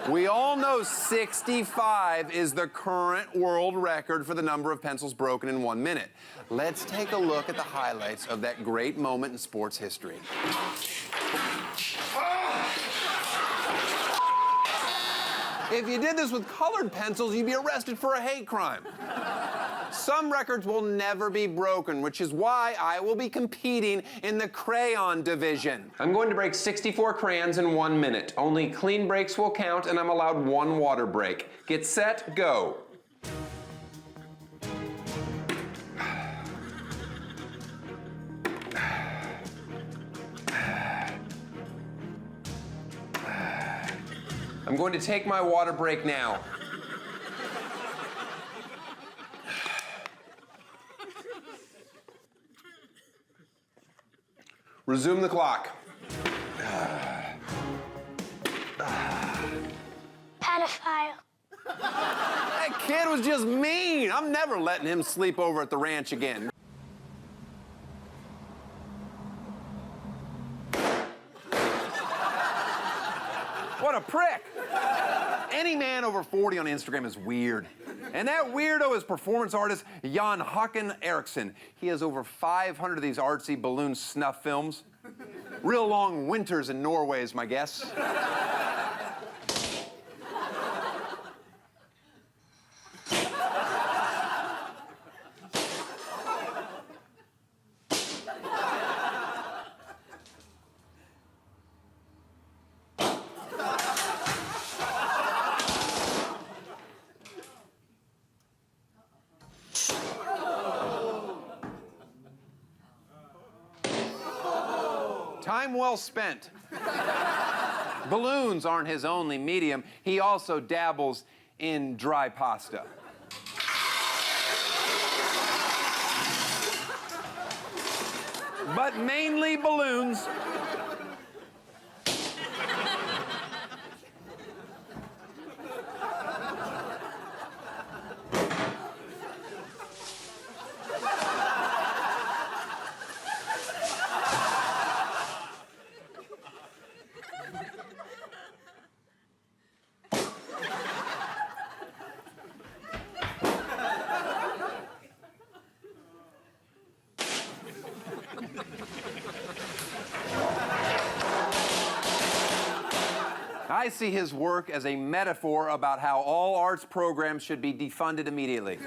We all know 65 is the current world record for the number of pencils broken in 1 minute. Let's take a look at the highlights of that great moment in sports history. If you did this with colored pencils, you'd be arrested for a hate crime. Some records will never be broken, which is why I will be competing in the crayon division. I'm going to break 64 crayons in 1 minute. Only clean breaks will count, and I'm allowed 1 water break. Get set, go. I'm going to take my water break now. Resume the clock. Pedophile. That kid was just mean. I'm never letting him sleep over at the ranch again. What a prick. Any man over 40 on Instagram is weird. And that weirdo is performance artist Jan Håkan Eriksson. He has over 500 of these artsy balloon snuff films. Real long winters in Norway is my guess. Time well spent. Balloons aren't his only medium. He also dabbles in dry pasta. But mainly balloons. I see his work as a metaphor about how all arts programs should be defunded immediately.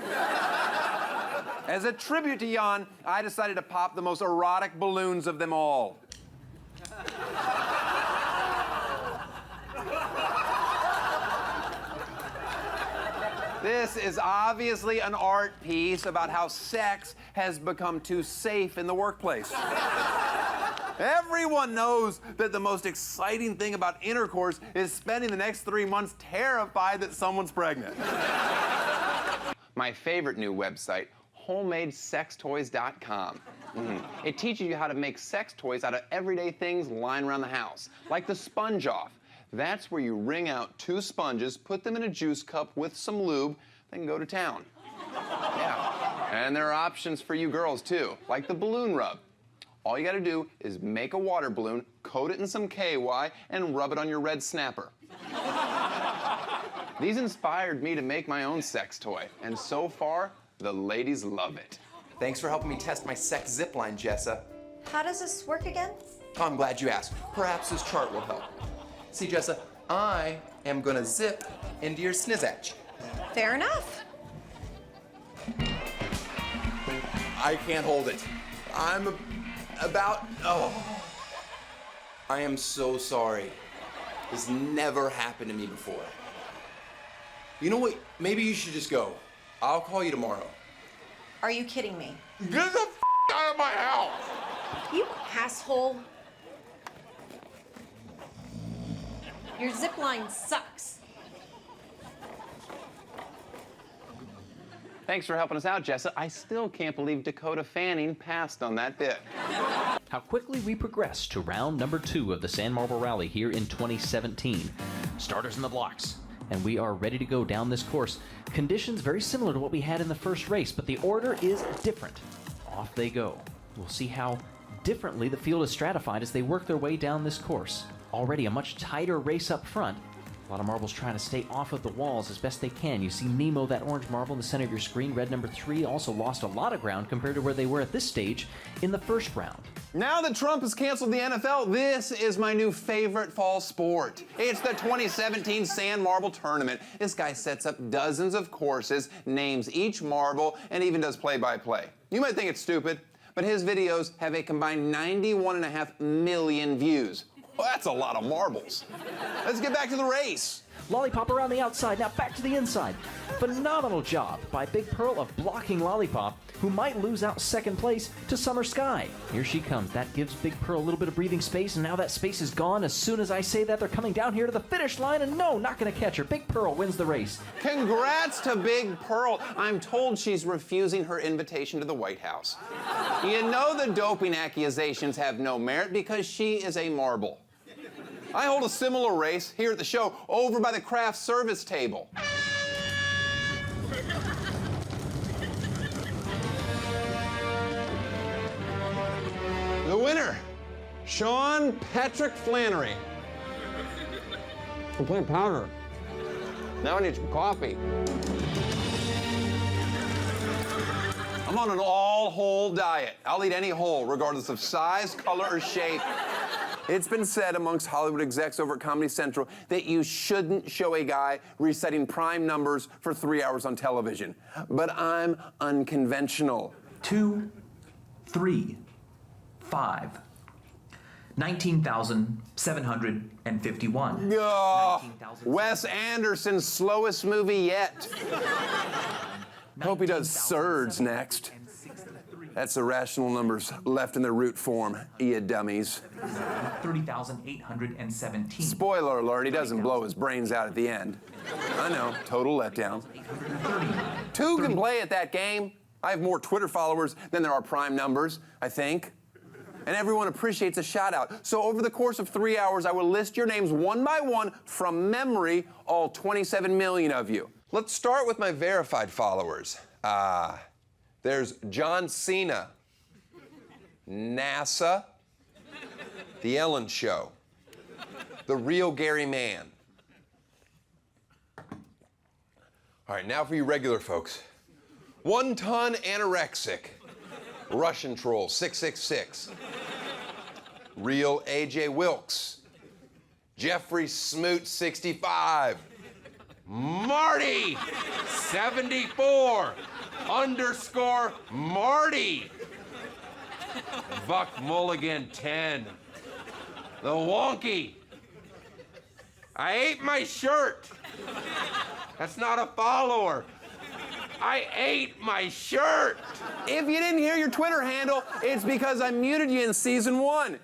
As a tribute to Jan, I decided to pop the most erotic balloons of them all. This is obviously an art piece about how sex has become too safe in the workplace. Everyone knows that the most exciting thing about intercourse is spending the next 3 months terrified that someone's pregnant. My favorite new website, homemadesextoys.com. It teaches you how to make sex toys out of everyday things lying around the house, like the sponge off. That's where you wring out 2 sponges, put them in a juice cup with some lube, then go to town. Yeah. And there are options for you girls too, like the balloon rub. All you gotta do is make a water balloon, coat it in some KY, and rub it on your red snapper. These inspired me to make my own sex toy, and so far, the ladies love it. Thanks for helping me test my sex zip line, Jessa. How does this work again? Oh, I'm glad you asked. Perhaps this chart will help. See, Jessa, I am gonna zip into your snizzatch. Fair enough. I can't hold it. I am so sorry. This never happened to me before. You know what? Maybe you should just go. I'll call you tomorrow. Are you kidding me? Get the out of my house! You asshole. Your zip line sucks. Thanks for helping us out, Jessa. I still can't believe Dakota Fanning passed on that bit. How quickly we progress to round number 2 of the San Marble Rally here in 2017. Starters in the blocks, and we are ready to go down this course. Conditions very similar to what we had in the first race, but the order is different. Off they go. We'll see how differently the field is stratified as they work their way down this course. Already a much tighter race up front, A lot of marbles trying to stay off of the walls as best they can. You see Nemo, that orange marble in the center of your screen. Red number 3 also lost a lot of ground compared to where they were at this stage in the first round. Now that Trump has canceled the NFL, this is my new favorite fall sport. It's the 2017 Sand Marble Tournament. This guy sets up dozens of courses, names each marble, and even does play-by-play. You might think it's stupid, but his videos have a combined 91.5 million views. Well, that's a lot of marbles. Let's get back to the race. Lollipop around the outside, now back to the inside. Phenomenal job by Big Pearl of blocking Lollipop, who might lose out second place to Summer Sky. Here she comes. That gives Big Pearl a little bit of breathing space, and now that space is gone. As soon as I say that, they're coming down here to the finish line, and no, not going to catch her. Big Pearl wins the race. Congrats to Big Pearl. I'm told she's refusing her invitation to the White House. You know the doping accusations have no merit because she is a marble. I hold a similar race here at the show over by the craft service table. The winner, Sean Patrick Flannery. I'm playing powder. Now I need some coffee. I'm on an all-whole diet. I'll eat any whole, regardless of size, color, or shape. It's been said amongst Hollywood execs over at Comedy Central that you shouldn't show a guy reciting prime numbers for 3 hours on television. But I'm unconventional. 2, 3, 5. 19,751. Wes Anderson's slowest movie yet. Hope he does Surge next. That's the rational numbers left in their root form, you dummies. 30,817. Spoiler alert, he doesn't blow his brains out at the end. I know, total letdown. 2 can play at that game. I have more Twitter followers than there are prime numbers, I think. And everyone appreciates a shout out. So over the course of 3 hours, I will list your names one by one from memory, all 27 million of you. Let's start with my verified followers. There's John Cena, NASA, The Ellen Show, The Real Gary Mann. All right, now for you regular folks. 1 ton anorexic, Russian troll 666, Real AJ Wilkes, Jeffrey Smoot 65, Marty 74 _ Marty, Buck Mulligan 10, The Wonky, I ate my shirt. That's not a follower. I ate my shirt. If you didn't hear your Twitter handle, it's because I muted you in season 1.